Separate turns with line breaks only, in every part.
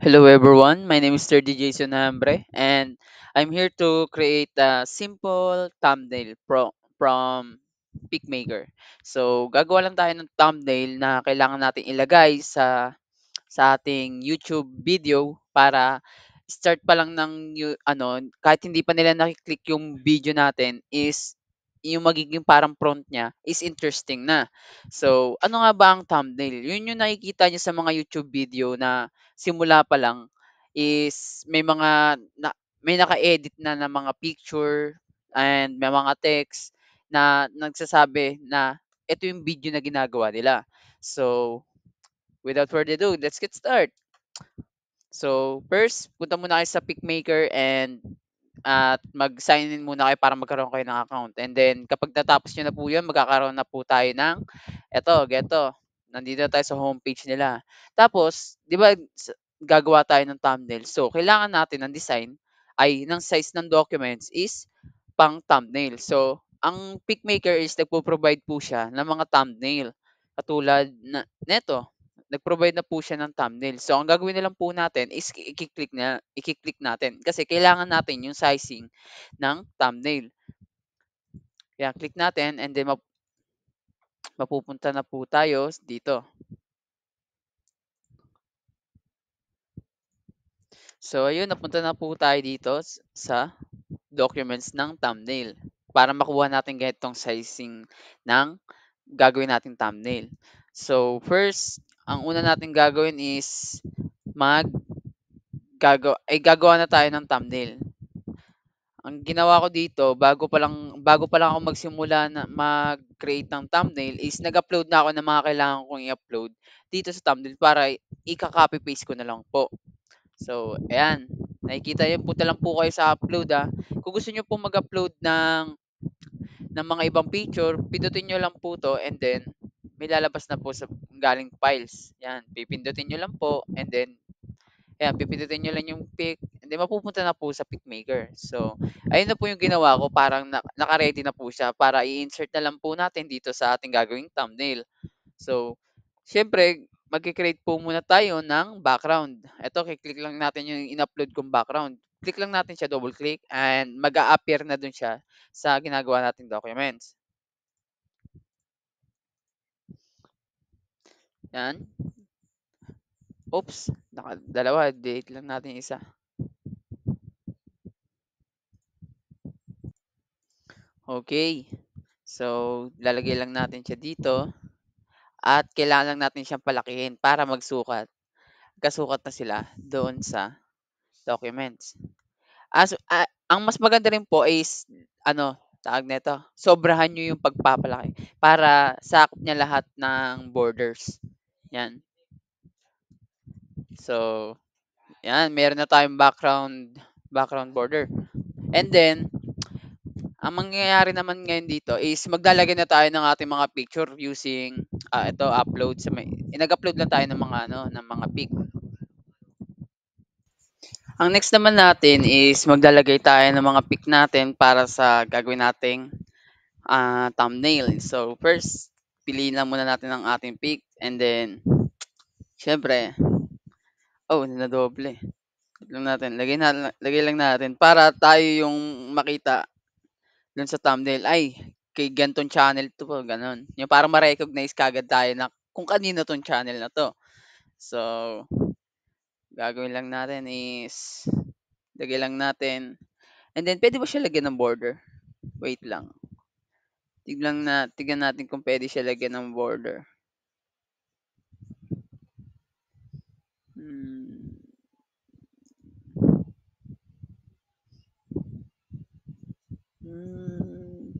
Hello everyone, my name is Sir Jason Hambre and I'm here to create a simple thumbnail from PicMaker. So gagawa lang tayo ng thumbnail na kailangan natin ilagay sa ating YouTube video para start pa lang ng kahit hindi pa nila nakiklik yung video natin is yung magiging parang prompt niya is interesting na. So, ano nga ba ang thumbnail? Yun yung nakikita niyo sa mga YouTube video na simula pa lang is may naka-edit na mga picture and may mga text na nagsasabi na ito yung video na ginagawa nila. So, without further ado, let's get started. So, first, punta muna kayo sa PicMaker and at mag-sign in muna kayo para magkaroon kayo ng account. And then, kapag natapos nyo na po yun, magkakaroon na po tayo ng, geto, nandito na tayo sa homepage nila. Tapos, di ba, gagawa tayo ng thumbnail. So, kailangan natin ng design ng size ng documents is pang thumbnail. So, ang PicMaker is nagpo-provide po siya ng mga thumbnail. Katulad neto, nag-provide na po siya ng thumbnail. So, ang gagawin na lang po natin is i-click natin kasi kailangan natin yung sizing ng thumbnail. Kaya click natin and then mapupunta na po tayo dito. So, ayun, napunta na po tayo dito sa documents ng thumbnail para makuha natin ganitong sizing ng gagawin nating thumbnail. So, first, ang una natin gagawin is gagawa na tayo ng thumbnail. Ang ginawa ko dito, bago pa lang ako magsimula na mag-create ng thumbnail is nag-upload na ako ng mga kailangan kong i-upload dito sa thumbnail para ika-copy paste ko na lang po. So, ayan. Nakikita niyo, punta lang po kayo sa upload Kung gusto niyo po mag-upload ng mga ibang picture, pindutin niyo lang po to and then may lalabas na po sa galing files. Yan, pipindutin niyo lang po and then ayan, pipindutin niyo lang yung pic and then mapupunta na po sa PicMaker. So, ayun na po yung ginawa ko, parang naka-ready na po siya para i-insert na lang po natin dito sa ating gagawing thumbnail. So, siyempre, magki-create po muna tayo ng background. Ito, kiklik lang natin yung in-upload kong background. Click lang natin siya, double click, and mag-a-appear na dun siya sa ginagawa nating documents. Yan. Oops, nakadalawa. Delete lang natin isa. Okay. So, lalagay lang natin siya dito. At kailangan lang natin siyang palakihin para magsukat. Kasukat na sila doon sa documents. Ang mas maganda rin po is tawag nito, sobrahan niyo yung pagpapalaki para sakop niya lahat ng borders. Yan. So, yan, meron na tayong background border. And then, ang mangyayari naman ngayon dito is maglalagay na tayo ng ating mga picture using ito upload nag-upload lang tayo ng mga pic. Ang next naman natin is maglalagay tayo ng mga pic natin para sa gagawin nating thumbnail. So, first, piliin lang muna natin ang ating pic and then, syempre, nadoble. Lagay lang natin para tayo yung makita dun sa thumbnail. Ay, kay gantong channel to po, ganun. Yung para ma-recognize kagad tayo na kung kanino tong channel na to. So, gagawin lang natin is, lagay lang natin. And then, pwede ba siya lagyan ng border? Wait lang. Tignan natin kung pwede siya lagyan ng border. Hmm. Hmm.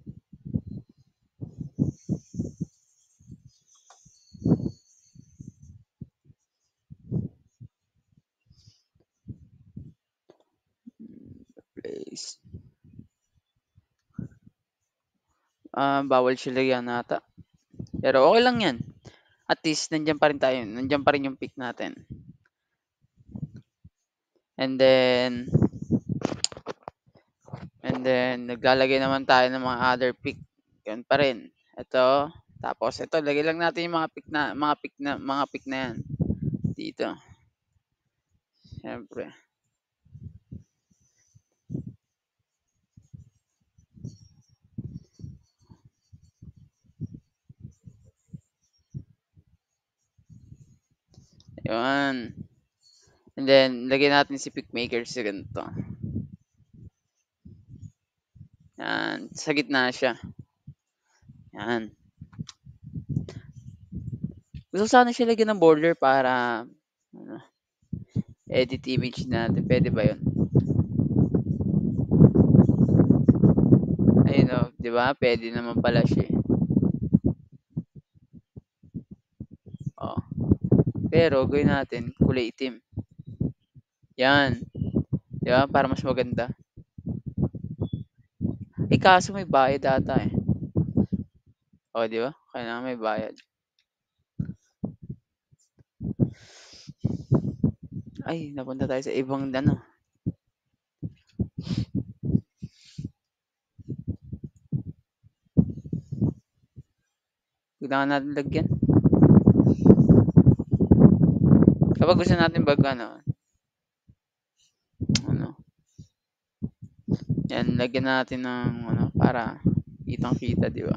Place. Bawal siya lagyan ata. Pero okay lang yan. At least, nandiyan pa rin tayo. Nandiyan pa rin yung pic natin. And then, naglalagay naman tayo ng mga other pic. Yan pa rin. Ito. Tapos, ito, lagay lang natin yung mga pic na yan. Dito. Siyempre. 'Yun. And then lagyan natin si pickmaker sa ganito, 'yan, sa gitna siya, 'yan. Gusto ko sana siya lagyan ng border para ano, edit image natin, puwede ba 'yun? Ayun, oh, 'di ba puwede naman pala siya, eh. Oh, pero gawin natin kulay itim, 'yan, 'di ba para mas maganda. Eh, kaso may bayad ata, eh. Oh, 'di ba kailangan may bayad. Ay, napunta tayo sa ibang ano, kailangan natin lagyan. Kapag gusto natin ano, 'yan lagyan natin ng ano, para kitang-kita, 'di ba?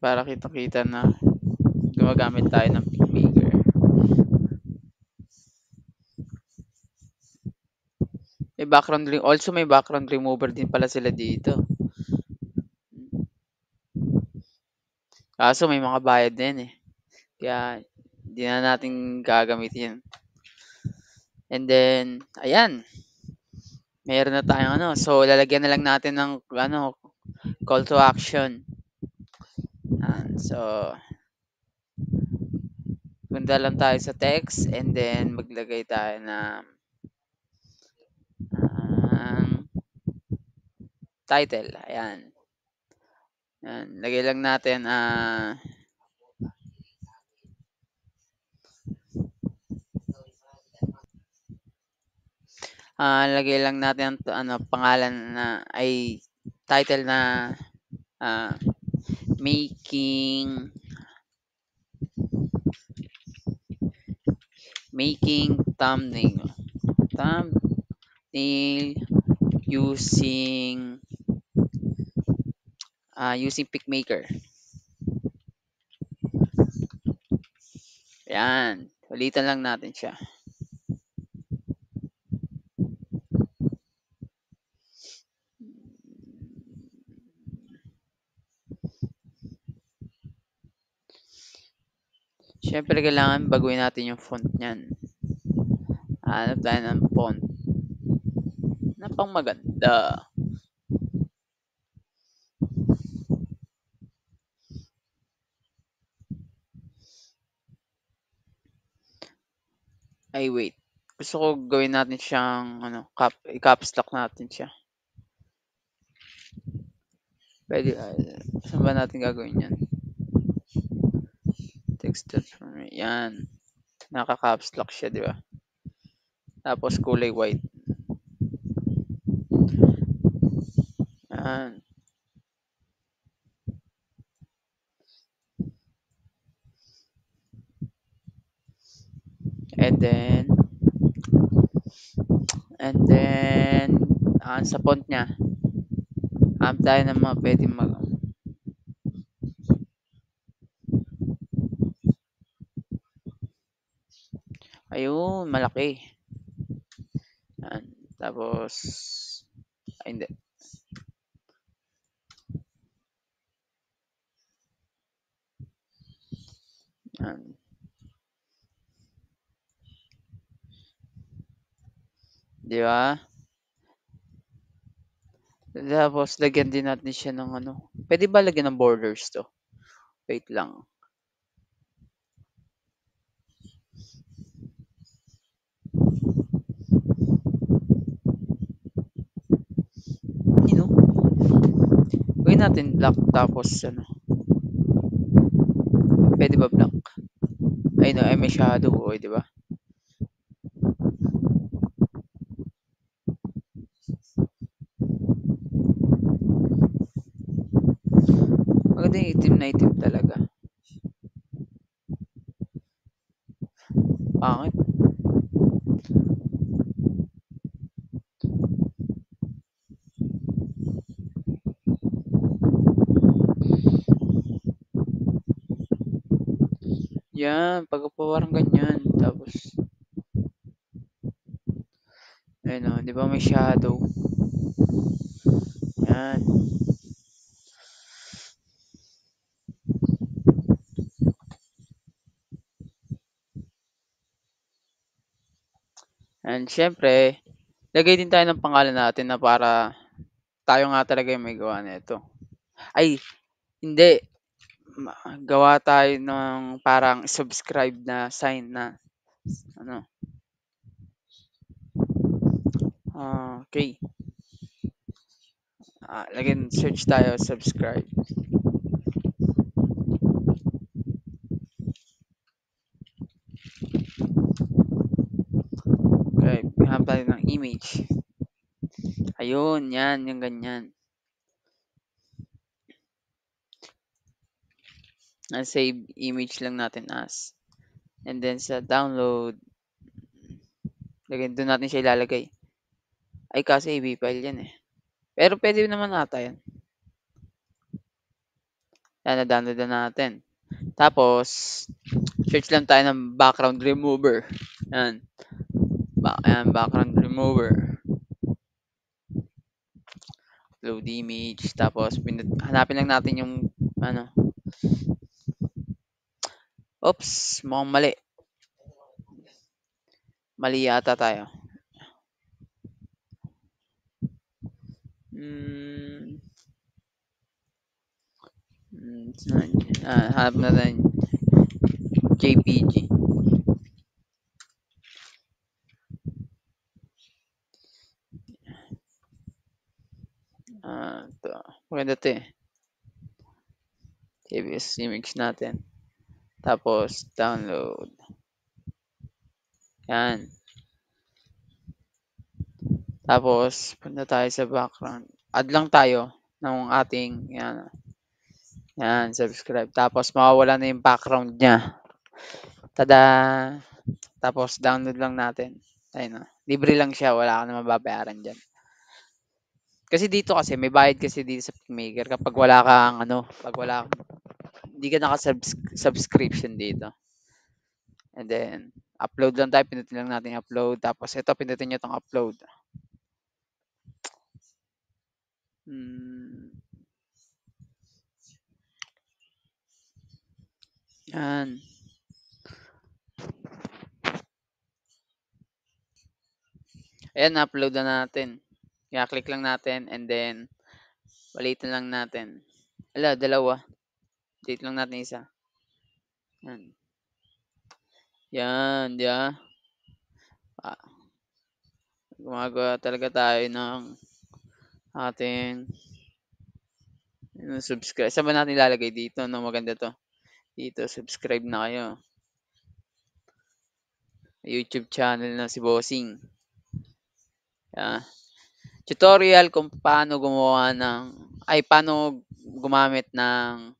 Para kitang-kita na gumagamit tayo ng pickmaker. May background remover din pala sila dito. Kaso may mga bayad din, eh. Kaya hindi na natin gagamitin 'yan. And then ayan, meron na tayong ano, so lalagyan na lang natin ng ano, call to action. So punta lang tayo sa text and then maglagay tayo ng, title, ayan. Ayan, lagay lang natin, lagay lang natin ano, pangalan na ay title na, ah, making making thumbnail using, using PicMaker. Ayan, ulitan lang natin siya. Siyempre kailangan baguhin natin yung font niyan. Hanap tayo ng font na pangmaganda. Ay wait, gusto ko gawin natin siyang ano, i-caps lock natin siya. Puwede, saan ba natin gagawin 'yan? Text transform, 'yan. Naka-caps lock siya, 'di ba? Tapos kulay white. 'Yan. And then sa font niya, hanap tayo ng mga puwedeng ayun, malaki. 'Yan, tapos ay hindi, 'yan. 'Di ba? Tapos lagyan din natin siya ng ano, puwede ba lagyan ng borders 'to? Wait lang. You know, gawin natin black tapos ano, puwede ba black? Ay no, ay may shadow, oh, 'di ba? Maganda yung itim na itim talaga. Pangit. 'Yan, pagka po parang ganyan. Tapos ayun, 'di ba may shadow? 'Yan. And siyempre, lagay din tayo ng pangalan natin na para tayo nga talaga yung may gawa nito. Ay, hindi. Gawa tayo ng parang subscribe na sign na ano, okey. Search tayo, subscribe. Okey, hanap tayo ng image. Ayun, 'yan, yung ganyan. Save image lang natin as. And then sa download, dun natin siya ilalagay. Ay, kaso AV file 'yan, eh. Pero puwede naman ata 'yan. 'Yan, na-download na natin. Tapos, search lang tayo ng background remover. 'Yan, ayan, background remover. Load image, tapos hanapin lang natin yung ano, oops, mukhang mali. Mali yata tayo. Hmm, hanap natin JPG. 'To maganda 'to, eh. Save as image natin, tapos download, 'yan. Tapos punta tayo sa background, add lang tayo ng ating 'yan, subscribe. Tapos mawawala na yung background niya. Tada! Tapos download lang natin. Ayun, libre lang siya, wala ka namang babayaran diyan. Kasi dito kasi may bayad kasi dito sa Pickmaker kapag wala kang ano, 'pag wala hindi ka subscription dito. And then upload lang tayo, pindutin lang natin yung upload, tapos ito pindutin niyo 'tong upload. Hmm, 'yan. Ayan, na-upload na natin. Kaya click lang natin and then palitan lang natin. Hala, dalawa. Delete lang natin isa. 'Yan. 'Yan, 'di ba? Ah, gumagawa talaga tayo ng ating subscribe. Saan ba natin ilalagay? Dito 'no, maganda 'to. Dito, subscribe na kayo. YouTube channel na si Bossing. Ah, tutorial kung paano paano gumamit ng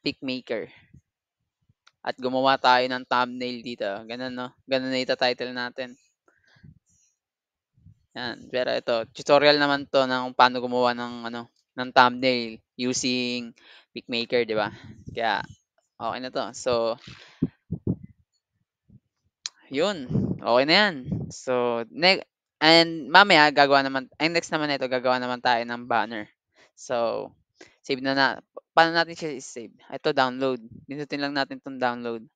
Pickmaker. At gumawa tayo ng thumbnail dito. Ganun 'no, ganun na ita-title natin. 'Yan, pero ito, tutorial naman 'to ng paano gumawa ng thumbnail using Pickmaker, 'di ba? Kaya okey na 'to. So, 'yun, okey na 'yan. So, and mamaya next naman nito gagawa naman tayo ng banner. So, save paano natin siya i-save? Ito, download. Pindutin lang natin 'tong download.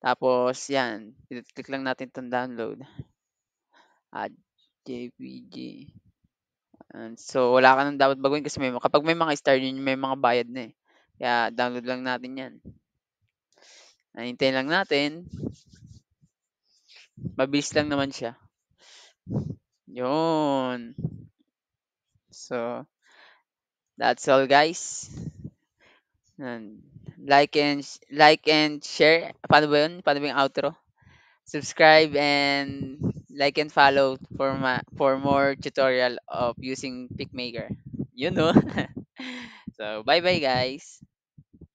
Tapos 'yan, click lang natin 'tong download. Add JPG. So, wala ka ng dapat baguhin kasi kapag may mga star yun may mga bayad na, eh. Kaya download lang natin 'yan. Hintayin lang natin. Mabilis lang naman siya. 'Yun. So, that's all guys. Yan. Like and share. Paano ba 'yun? Paano ba yung outro? Subscribe and like and follow for more tutorial of using Pickmaker. You know. So, bye-bye guys.